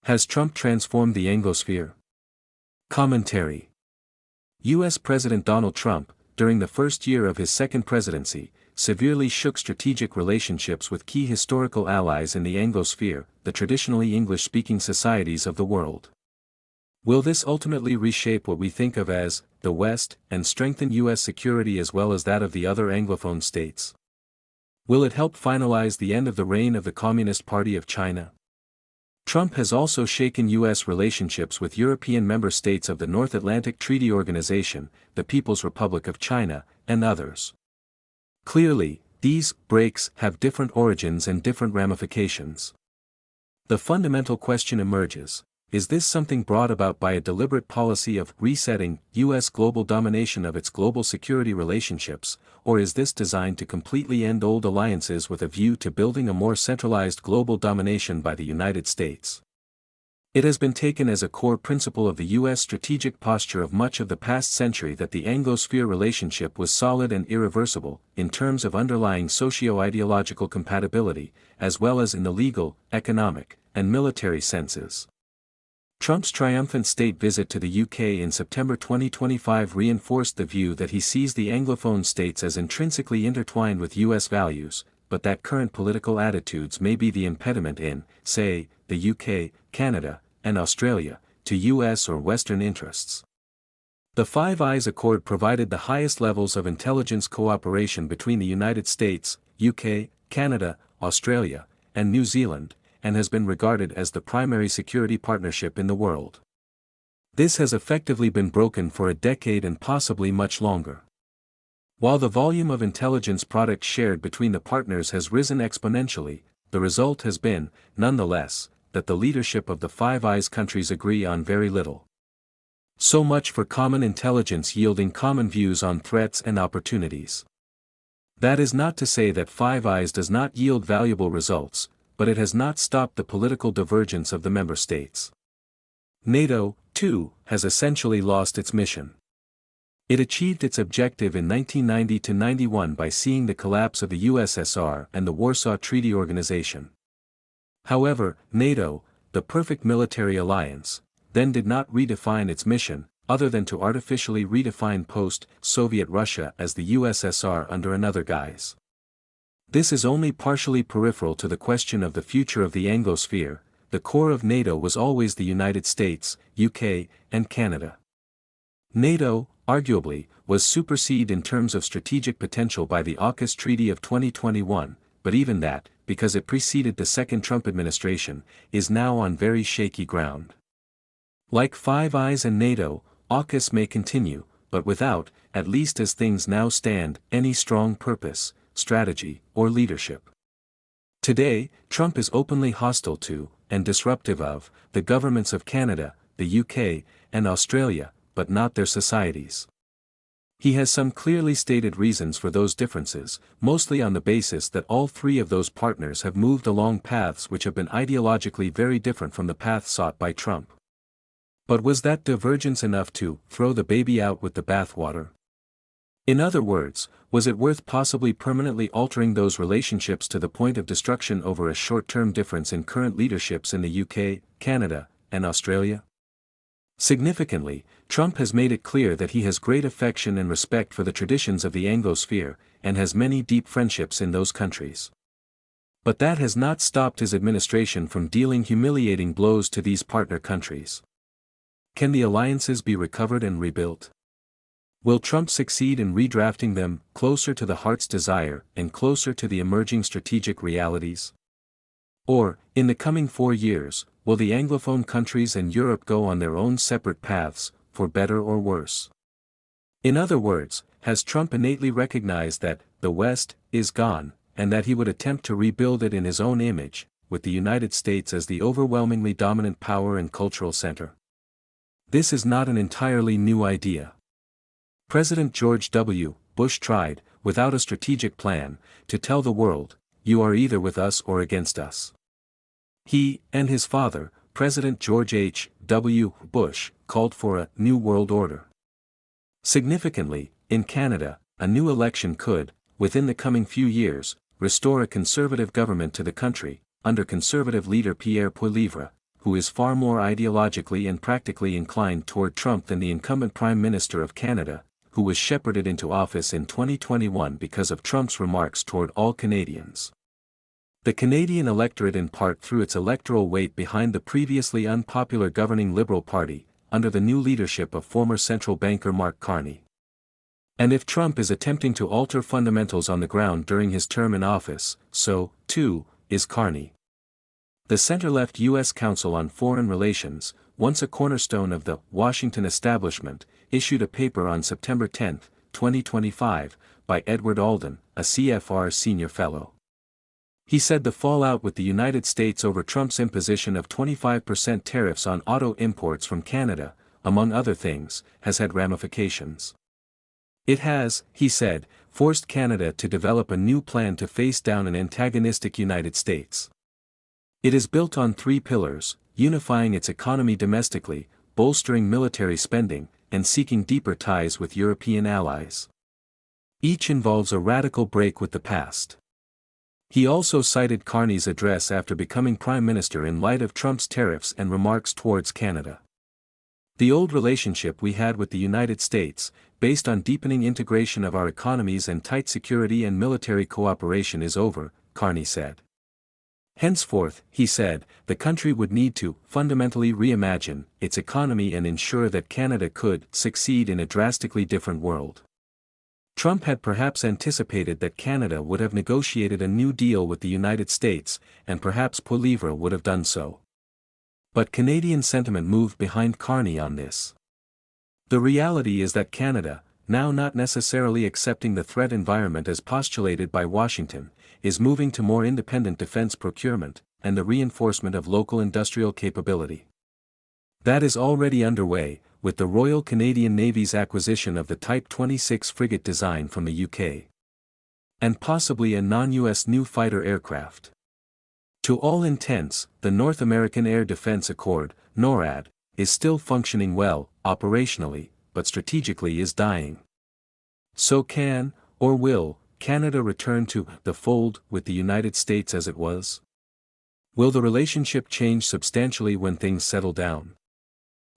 Has Trump transformed the Anglosphere? Commentary. U.S. President Donald Trump, during the first year of his second presidency, severely shook strategic relationships with key historical allies in the Anglosphere, the traditionally English-speaking societies of the world. Will this ultimately reshape what we think of as the West and strengthen U.S. security as well as that of the other Anglophone states? Will it help finalize the end of the reign of the Communist Party of China? Trump has also shaken U.S. relationships with European member states of the North Atlantic Treaty Organization, the People's Republic of China, and others. Clearly, these breaks have different origins and different ramifications. The fundamental question emerges: is this something brought about by a deliberate policy of resetting U.S. global domination of its global security relationships, or is this designed to completely end old alliances with a view to building a more centralized global domination by the United States? It has been taken as a core principle of the U.S. strategic posture of much of the past century that the Anglosphere relationship was solid and irreversible, in terms of underlying socio-ideological compatibility, as well as in the legal, economic, and military senses. Trump's triumphant state visit to the UK in September 2025 reinforced the view that he sees the Anglophone states as intrinsically intertwined with US values, but that current political attitudes may be the impediment in, say, the UK, Canada, and Australia, to US or Western interests. The Five Eyes Accord provided the highest levels of intelligence cooperation between the United States, UK, Canada, Australia, and New Zealand, and has been regarded as the primary security partnership in the world. This has effectively been broken for a decade and possibly much longer. While the volume of intelligence products shared between the partners has risen exponentially, the result has been, nonetheless, that the leadership of the Five Eyes countries agree on very little. So much for common intelligence yielding common views on threats and opportunities. That is not to say that Five Eyes does not yield valuable results, but it has not stopped the political divergence of the member states. NATO, too, has essentially lost its mission. It achieved its objective in 1990–91 by seeing the collapse of the USSR and the Warsaw Treaty Organization. However, NATO, the perfect military alliance, then did not redefine its mission, other than to artificially redefine post-Soviet Russia as the USSR under another guise. This is only partially peripheral to the question of the future of the Anglosphere. The core of NATO was always the United States, UK, and Canada. NATO, arguably, was superseded in terms of strategic potential by the AUKUS Treaty of 2021, but even that, because it preceded the second Trump administration, is now on very shaky ground. Like Five Eyes and NATO, AUKUS may continue, but without, at least as things now stand, any strong purpose, strategy, or leadership. Today, Trump is openly hostile to, and disruptive of, the governments of Canada, the UK, and Australia, but not their societies. He has some clearly stated reasons for those differences, mostly on the basis that all three of those partners have moved along paths which have been ideologically very different from the path sought by Trump. But was that divergence enough to throw the baby out with the bathwater? In other words, was it worth possibly permanently altering those relationships to the point of destruction over a short-term difference in current leaderships in the UK, Canada, and Australia? Significantly, Trump has made it clear that he has great affection and respect for the traditions of the Anglosphere, and has many deep friendships in those countries. But that has not stopped his administration from dealing humiliating blows to these partner countries. Can the alliances be recovered and rebuilt? Will Trump succeed in redrafting them closer to the heart's desire and closer to the emerging strategic realities? Or, in the coming 4 years, will the Anglophone countries and Europe go on their own separate paths, for better or worse? In other words, has Trump innately recognized that the West is gone, and that he would attempt to rebuild it in his own image, with the United States as the overwhelmingly dominant power and cultural center? This is not an entirely new idea. President George W. Bush tried, without a strategic plan, to tell the world, "You are either with us or against us." He, and his father, President George H. W. Bush, called for a New World Order. Significantly, in Canada, a new election could, within the coming few years, restore a conservative government to the country, under Conservative leader Pierre Poilievre, who is far more ideologically and practically inclined toward Trump than the incumbent Prime Minister of Canada, who was shepherded into office in 2021 because of Trump's remarks toward all Canadians. The Canadian electorate in part threw its electoral weight behind the previously unpopular governing Liberal Party, under the new leadership of former central banker Mark Carney. And if Trump is attempting to alter fundamentals on the ground during his term in office, so, too, is Carney. The center-left U.S. Council on Foreign Relations, once a cornerstone of the Washington establishment, issued a paper on September 10, 2025, by Edward Alden, a CFR senior fellow. He said the fallout with the United States over Trump's imposition of 25% tariffs on auto imports from Canada, among other things, has had ramifications. It has, he said, forced Canada to develop a new plan to face down an antagonistic United States. It is built on three pillars: unifying its economy domestically, bolstering military spending, and seeking deeper ties with European allies. Each involves a radical break with the past. He also cited Carney's address after becoming Prime Minister in light of Trump's tariffs and remarks towards Canada. The old relationship we had with the United States, based on deepening integration of our economies and tight security and military cooperation, is over, Carney said. Henceforth, he said, the country would need to fundamentally reimagine its economy and ensure that Canada could succeed in a drastically different world. Trump had perhaps anticipated that Canada would have negotiated a new deal with the United States, and perhaps Poilievre would have done so. But Canadian sentiment moved behind Carney on this. The reality is that Canada, now not necessarily accepting the threat environment as postulated by Washington, is moving to more independent defense procurement, and the reinforcement of local industrial capability. That is already underway, with the Royal Canadian Navy's acquisition of the Type 26 frigate design from the UK. And possibly a non-US new fighter aircraft. To all intents, the North American Air Defense Accord, NORAD, is still functioning well, operationally, but strategically is dying. So can, or will, Canada return to the fold with the United States as it was? Will the relationship change substantially when things settle down?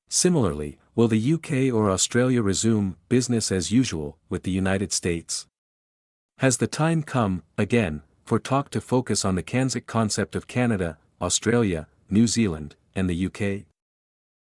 Similarly, will the UK or Australia resume business as usual with the United States? Has the time come, again, for talk to focus on the Kansic concept of Canada, Australia, New Zealand, and the UK?